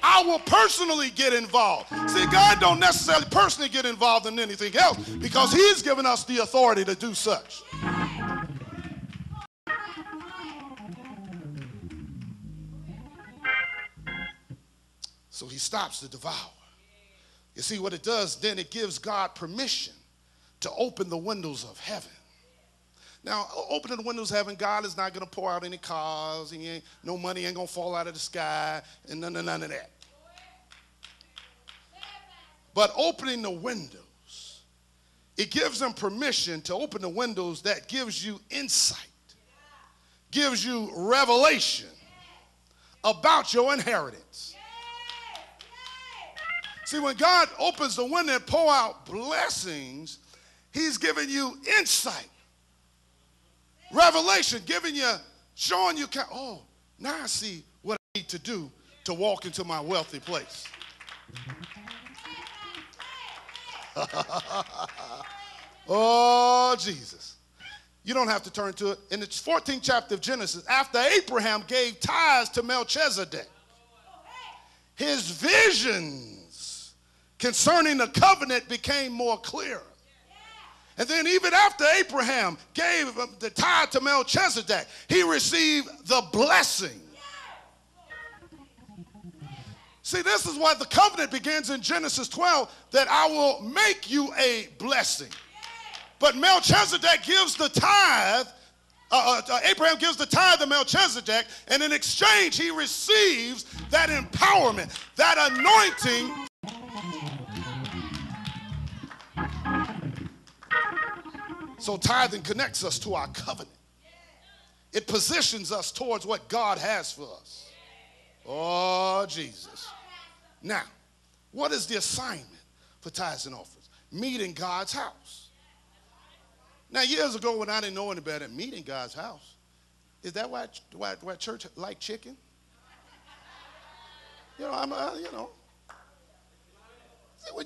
I will personally get involved. See, God don't necessarily personally get involved in anything else because he's given us the authority to do such. So he stops the devour. You see what it does? Then it gives God permission to open the windows of heaven. Now, opening the windows of heaven, God is not going to pour out any cars. No money ain't going to fall out of the sky and none of that. But opening the windows, it gives him permission to open the windows that gives you insight, gives you revelation about your inheritance. See, when God opens the window and pour out blessings, he's giving you insight, revelation, showing you, oh, now I see what I need to do to walk into my wealthy place. Oh, Jesus. You don't have to turn to it. In the 14th chapter of Genesis, after Abraham gave tithes to Melchizedek, his visions concerning the covenant became more clear. And then even after Abraham gave the tithe to Melchizedek, he received the blessing. See, this is why the covenant begins in Genesis 12, that I will make you a blessing. But Melchizedek gives the tithe, Abraham gives the tithe to Melchizedek, and in exchange he receives that empowerment, that anointing. So tithing connects us to our covenant. It positions us towards what God has for us. Oh, Jesus. Now, what is the assignment for tithes and offerings? Meet in God's house. Now, years ago when I didn't know any better, meet in God's house. Is that why church like chicken? When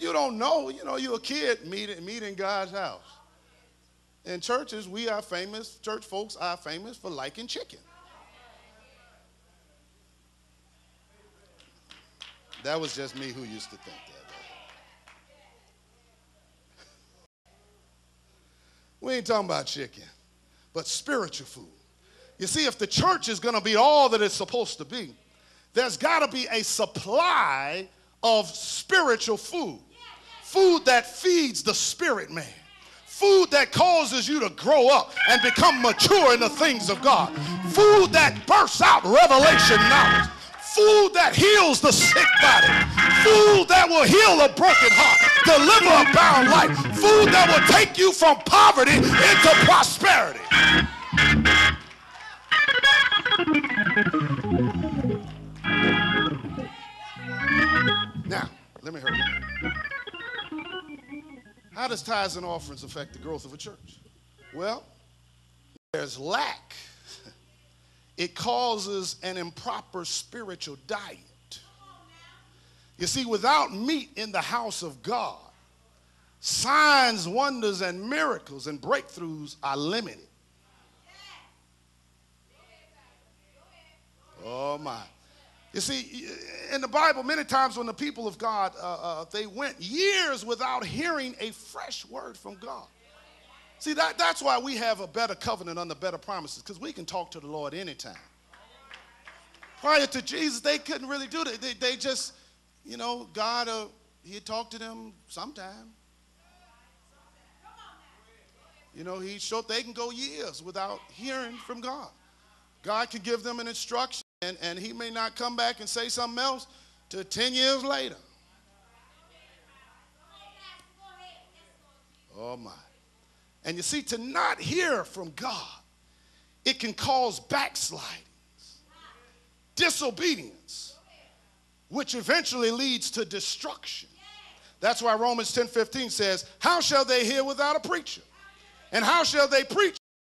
you don't know, you're a kid, meet in God's house. In churches, church folks are famous for liking chicken. That was just me who used to think that. We ain't talking about chicken, but spiritual food. You see, if the church is going to be all that it's supposed to be, there's got to be a supply of spiritual food. Food that feeds the spirit man. Food that causes you to grow up and become mature in the things of God. Food that bursts out revelation knowledge. Food that heals the sick body. Food that will heal a broken heart. Deliver a bound life. Food that will take you from poverty into prosperity. Now, let me hurry. How does tithes and offerings affect the growth of a church? Well, there's lack. It causes an improper spiritual diet. You see, without meat in the house of God, signs, wonders, and miracles and breakthroughs are limited. Oh, my. You see, in the Bible, many times when the people of God, they went years without hearing a fresh word from God. See, that's why we have a better covenant under better promises, because we can talk to the Lord anytime. Prior to Jesus, they couldn't really do that. They just, God, he'd talk to them sometime. He showed they can go years without hearing from God. God could give them an instruction, and he may not come back and say something else till 10 years later. Oh, my. And you see, to not hear from God, it can cause backslidings, disobedience, which eventually leads to destruction. That's why Romans 10:15 says, how shall they hear without a preacher? And how shall they preach